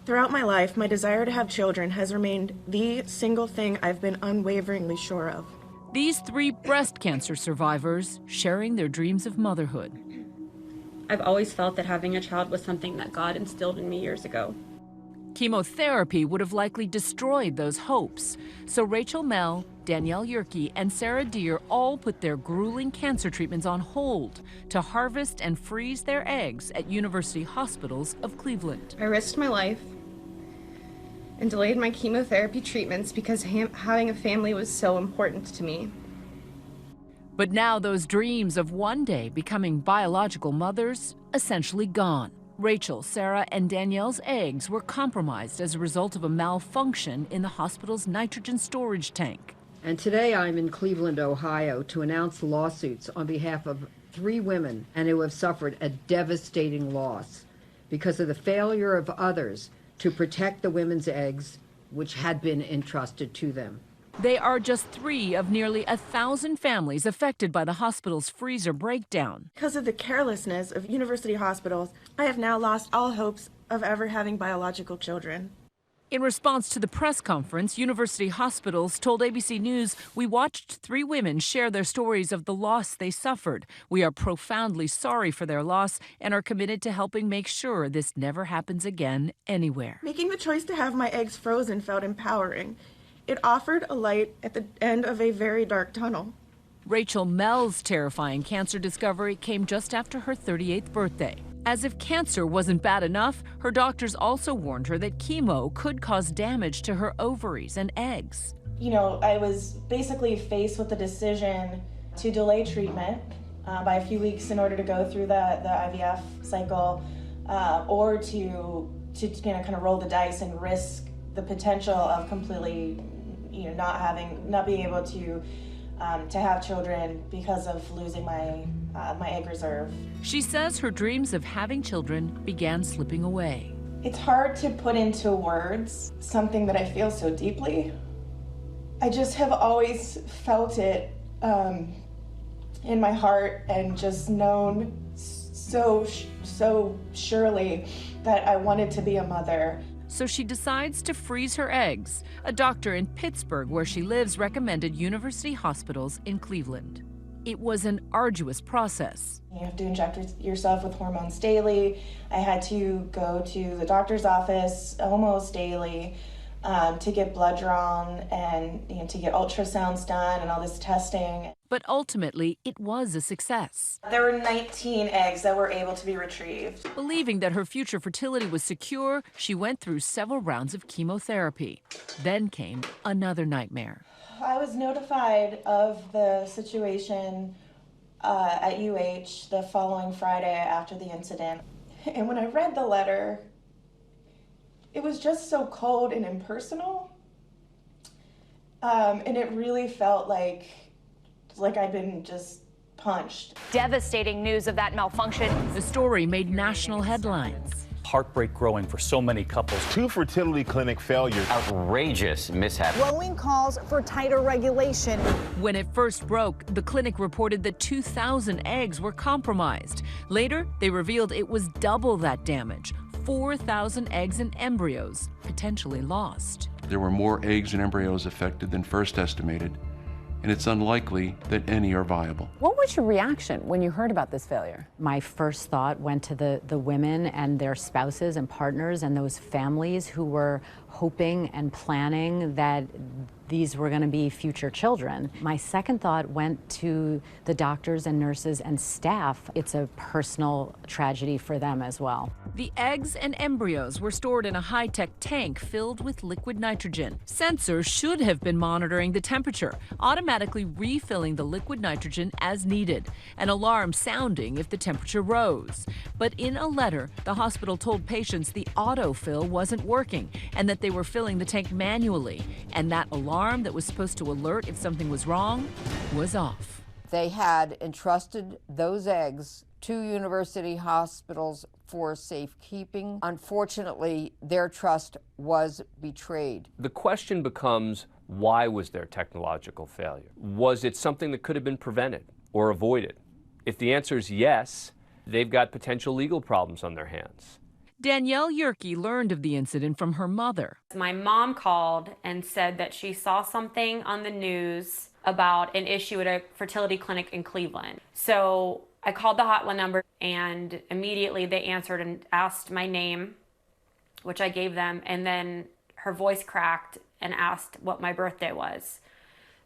Throughout my life, my desire to have children has remained the single thing I've been unwaveringly sure of. These three breast cancer survivors sharing their dreams of motherhood. I've always felt that having a child was something that God instilled in me years ago. Chemotherapy would have likely destroyed those hopes. So Rachel Mell, Danielle Yerke, and Sarah Deer all put their grueling cancer treatments on hold to harvest and freeze their eggs at University Hospitals of Cleveland. I risked my life and delayed my chemotherapy treatments because having a family was so important to me. But now those dreams of one day becoming biological mothers essentially gone. Rachel, Sarah, and Danielle's eggs were compromised as a result of a malfunction in the hospital's nitrogen storage tank. And today I'm in Cleveland, Ohio, to announce lawsuits on behalf of 3 women and who have suffered a devastating loss because of the failure of others to protect the women's eggs, which had been entrusted to them. They are just 3 of nearly 1,000 families affected by the hospital's freezer breakdown. Because of the carelessness of university hospitals, I have now lost all hopes of ever having biological children. In response to the press conference, University Hospitals told ABC News, "We watched 3 women share their stories of the loss they suffered. We are profoundly sorry for their loss and are committed to helping make sure this never happens again anywhere." Making the choice to have my eggs frozen felt empowering. It offered a light at the end of a very dark tunnel. Rachel Mell's terrifying cancer discovery came just after her 38th birthday. As if cancer wasn't bad enough, her doctors also warned her that chemo could cause damage to her ovaries and eggs. You know, I was basically faced with the decision to delay treatment by a few weeks in order to go through the IVF cycle, or to kind of roll the dice and risk the potential of completely, not being able to have children because of losing my egg reserve. She says her dreams of having children began slipping away. It's hard to put into words something that I feel so deeply. I just have always felt it in my heart and just known so surely that I wanted to be a mother. So she decides to freeze her eggs. A doctor in Pittsburgh, where she lives, recommended University Hospitals in Cleveland. It was an arduous process. You have to inject yourself with hormones daily. I had to go to the doctor's office almost daily to get blood drawn and to get ultrasounds done and all this testing. But ultimately, it was a success. There were 19 eggs that were able to be retrieved. Believing that her future fertility was secure, she went through several rounds of chemotherapy. Then came another nightmare. I was notified of the situation at UH the following Friday after the incident. And when I read the letter, it was just so cold and impersonal. And it really felt like I'd been just punched. Devastating news of that malfunction. The story made national headlines. Heartbreak growing for so many couples. 2 fertility clinic failures. Outrageous mishap. Growing calls for tighter regulation. When it first broke, the clinic reported that 2,000 eggs were compromised. Later, they revealed it was double that damage. 4,000 eggs and embryos potentially lost. There were more eggs and embryos affected than first estimated, and it's unlikely that any are viable. What was your reaction when you heard about this failure? My first thought went to the women and their spouses and partners and those families who were hoping and planning that these were going to be future children. My second thought went to the doctors and nurses and staff. It's a personal tragedy for them as well. The eggs and embryos were stored in a high-tech tank filled with liquid nitrogen. Sensors should have been monitoring the temperature, automatically refilling the liquid nitrogen as needed, an alarm sounding if the temperature rose. But in a letter, the hospital told patients the autofill wasn't working and that they were filling the tank manually, and that alarm that was supposed to alert if something was wrong was off. They had entrusted those eggs to university hospitals for safekeeping. Unfortunately, their trust was betrayed. The question becomes, why was there technological failure? Was it something that could have been prevented or avoided? If the answer is yes, they've got potential legal problems on their hands. Danielle Yerke learned of the incident from her mother. My mom called and said that she saw something on the news about an issue at a fertility clinic in Cleveland. So I called the hotline number, and immediately they answered and asked my name, which I gave them, and then her voice cracked and asked what my birthday was.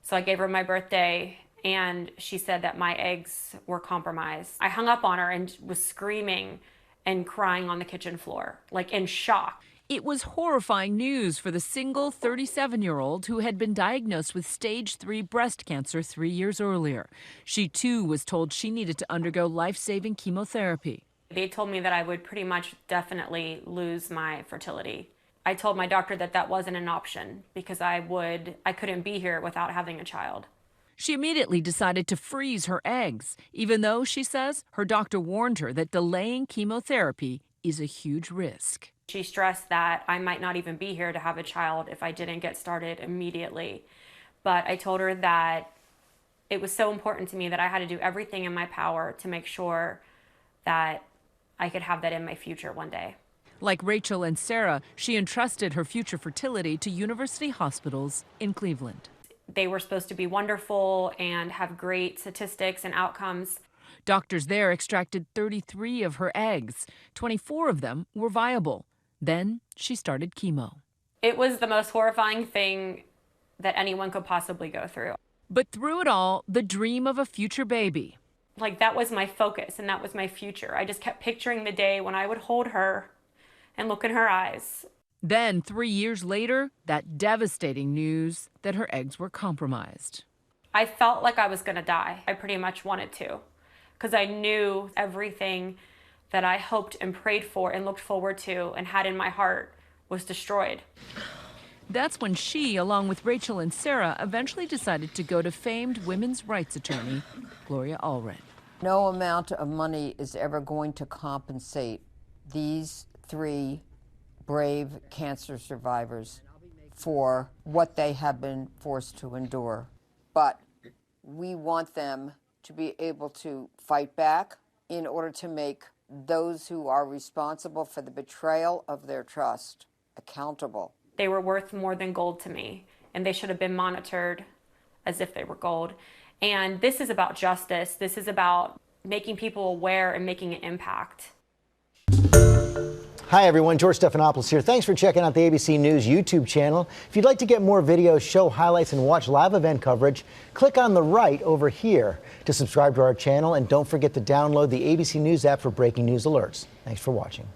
So I gave her my birthday, and she said that my eggs were compromised. I hung up on her and was screaming and crying on the kitchen floor, like in shock. It was horrifying news for the single 37-year-old who had been diagnosed with stage 3 breast cancer 3 years earlier. She too was told she needed to undergo life-saving chemotherapy. They told me that I would pretty much definitely lose my fertility. I told my doctor that that wasn't an option because I couldn't be here without having a child. She immediately decided to freeze her eggs, even though, she says, her doctor warned her that delaying chemotherapy is a huge risk. She stressed that I might not even be here to have a child if I didn't get started immediately. But I told her that it was so important to me that I had to do everything in my power to make sure that I could have that in my future one day. Like Rachel and Sarah, she entrusted her future fertility to university hospitals in Cleveland. They were supposed to be wonderful and have great statistics and outcomes. Doctors there extracted 33 of her eggs. 24 of them were viable. Then she started chemo. It was the most horrifying thing that anyone could possibly go through. But through it all, the dream of a future baby. Like, that was my focus and that was my future. I just kept picturing the day when I would hold her and look in her eyes. Then, 3 years later, that devastating news that her eggs were compromised. I felt like I was going to die. I pretty much wanted to, because I knew everything that I hoped and prayed for and looked forward to and had in my heart was destroyed. That's when she, along with Rachel and Sarah, eventually decided to go to famed women's rights attorney Gloria Allred. No amount of money is ever going to compensate these 3 brave cancer survivors for what they have been forced to endure. But we want them to be able to fight back in order to make those who are responsible for the betrayal of their trust accountable. They were worth more than gold to me, and they should have been monitored as if they were gold. And this is about justice. This is about making people aware and making an impact. Hi everyone, George Stephanopoulos here. Thanks for checking out the ABC News YouTube channel. If you'd like to get more videos, show highlights, and watch live event coverage, click on the right over here to subscribe to our channel, and don't forget to download the ABC News app for breaking news alerts. Thanks for watching.